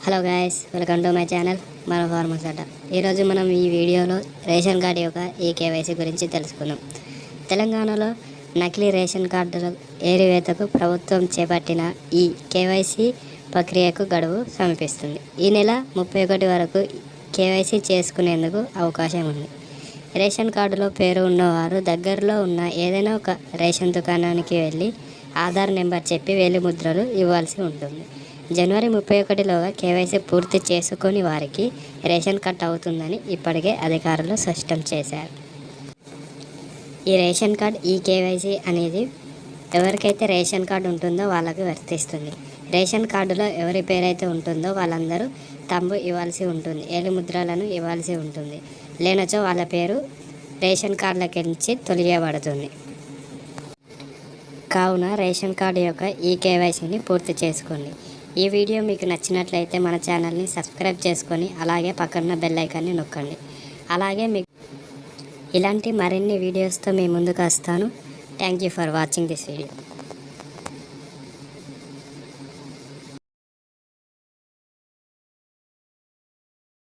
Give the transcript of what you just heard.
Hello guys, welcome to my channel మన farmers అడ్డా. ఈరోజు మనం ఈ వీడియోలో రేషన్ కార్డు యొక్క కేవైసీ గురించి తెలుసుకుందాం. తెలంగాణలో నకిలీ రేషన్ కార్డుల ఏరివేతకు ప్రభుత్వం చేపట్టిన ఈ కేవైసీ ప్రక్రియకు గడువు సమీపిస్తుంది. ఈ నెల 31 వరకు కేవైసీ చేసుకునేందుకు అవకాశం ఉంది. రేషన్ కార్డులో పేరు ఉన్నవారు దగ్గరలో ఉన్న ఏదైనా ఒక రేషన్ దుకాణానికి వెళ్ళి ఆధార్ నెంబర్ చెప్పి వేలిముద్రలు ఇవ్వాల్సి ఉంటుంది. జనవరి 31లోగా కేవైసీ పూర్తి చేసుకొని వారికి రేషన్ కట్ అవుతుందని ఇప్పటికే అధికారులు స్పష్టం చేశారు. ఈ రేషన్ కార్డ్ కేవైసీ అనేది ఎవరికైతే రేషన్ కార్డు ఉంటుందో వాళ్ళకి వర్తిస్తుంది. రేషన్ కార్డులో ఎవరి పేరైతే ఉంటుందో వాళ్ళందరూ తంబు ఇవ్వాల్సి ఉంటుంది, ఏలిముద్రలను ఇవ్వాల్సి ఉంటుంది. లేనచో వాళ్ళ పేరు రేషన్ కార్డులకి నుంచి తొలగించబడుతుంది. కావున రేషన్ కార్డు యొక్క కేవైసీని పూర్తి చేసుకోండి. ఈ వీడియో మీకు నచ్చినట్లయితే మన ఛానల్ని సబ్స్క్రైబ్ చేసుకొని అలాగే పక్కన బెల్ ఐకాన్ని నొక్కండి. అలాగే మీకు ఇలాంటి మరిన్ని వీడియోస్తో మీ ముందుకు వస్తాను. Thank you for watching this video.